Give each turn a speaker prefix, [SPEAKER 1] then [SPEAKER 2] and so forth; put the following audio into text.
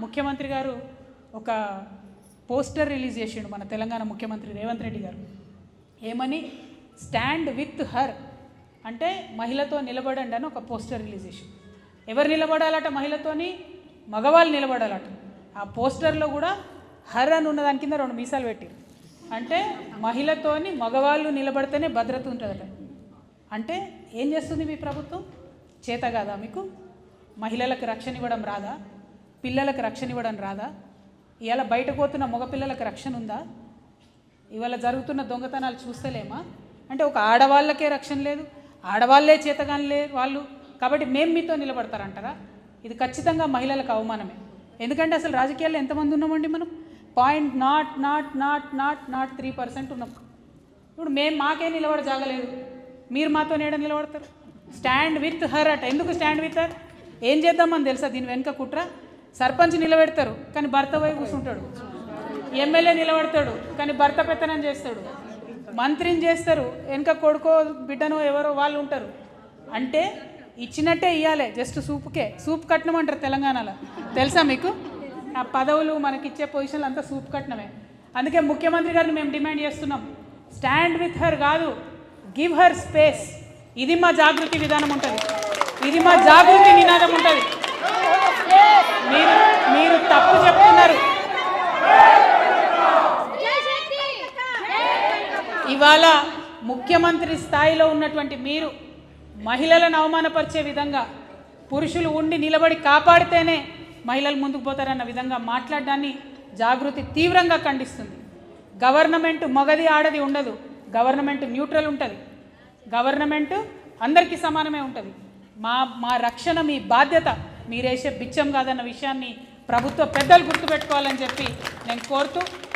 [SPEAKER 1] ముఖ్యమంత్రి గారు ఒక పోస్టర్ రిలీజ్ చేసిండు, మన తెలంగాణ ముఖ్యమంత్రి రేవంత్ రెడ్డి గారు. ఏమని? స్టాండ్ విత్ హర్ అంటే మహిళతో నిలబడండి అని ఒక పోస్టర్ రిలీజ్ చేసిండు. ఎవరు నిలబడాలట? మహిళతోని మగవాళ్ళు నిలబడాలట. ఆ పోస్టర్లో కూడా హర్ అని ఉన్న దాని కింద 2 మీసాలు పెట్టారు. అంటే మహిళతోని మగవాళ్ళు నిలబడితేనే భద్రత ఉంటుందట. అంటే ఏం చేస్తుంది మీ ప్రభుత్వం? చేత కాదా మీకు? మహిళలకు రక్షణ ఇవ్వడం రాదా? పిల్లలకు రక్షణ ఇవ్వడం రాదా? ఇవాళ బయటకు పోతున్న మగపిల్లలకు రక్షణ ఉందా? ఇవాళ జరుగుతున్న దొంగతనాలు చూస్తలేమా? అంటే ఒక ఆడవాళ్ళకే రక్షణ లేదు, ఆడవాళ్ళే చేతగాని లేదు వాళ్ళు, కాబట్టి మేము మీతో నిలబడతారంటారా? ఇది ఖచ్చితంగా మహిళలకు అవమానమే. ఎందుకంటే అసలు రాజకీయాల్లో ఎంతమంది ఉన్నామండి మనం? 0.00003% ఉన్నాం. ఇప్పుడు మేము మాకే నిలబడ జాగలేదు, మీరు మాతో నేడ నిలబడతారు? స్టాండ్ విత్ హర్ అట. ఎందుకు స్టాండ్ విత్ హర్? ఏం చేద్దామని తెలుసా దీని వెనుక కుట్ర? సర్పంచ్ నిలబెడతారు కానీ భర్త పోయి కూర్చుంటాడు, ఎమ్మెల్యే నిలబడతాడు కానీ భర్త పెత్తనం చేస్తాడు, మంత్రిని చేస్తారు, వెనుక కొడుకో బిడ్డనో ఎవరో వాళ్ళు ఉంటారు. అంటే ఇచ్చినట్టే ఇవ్వాలి, జస్ట్ సూపుకే. సూప్ కట్నం అంటారు తెలంగాణలో, తెలుసా మీకు? ఆ పదవులు మనకిచ్చే పొజిషన్లు అంతా సూప్ కట్నమే. అందుకే ముఖ్యమంత్రి గారిని మేము డిమాండ్ చేస్తున్నాం, స్టాండ్ విత్ హర్ కాదు, గివ్ హర్ స్పేస్. ఇది మా జాగృతి విధానం ఉంటుంది, ఇది మా జాగృతి నినాదం ఉంటుంది. మీరు తప్పు చెప్తున్నారు. ఇవాళ ముఖ్యమంత్రి స్థాయిలో ఉన్నటువంటి మీరు మహిళలను అవమానపరిచే విధంగా, పురుషులు ఉండి నిలబడి కాపాడితేనే మహిళలు ముందుకు పోతారన్న విధంగా మాట్లాడడాన్ని జాగృతి తీవ్రంగా ఖండిస్తుంది. గవర్నమెంట్ మగది ఆడది ఉండదు, గవర్నమెంట్ న్యూట్రల్ ఉంటుంది, గవర్నమెంట్ అందరికీ సమానమే ఉంటుంది. మా రక్షణ మీ బాధ్యత, మీరేసే బిచ్చం కాదన్న విషయాన్ని ప్రభుత్వ పెద్దలు గుర్తుపెట్టుకోవాలని చెప్పి నేను కోరుతూ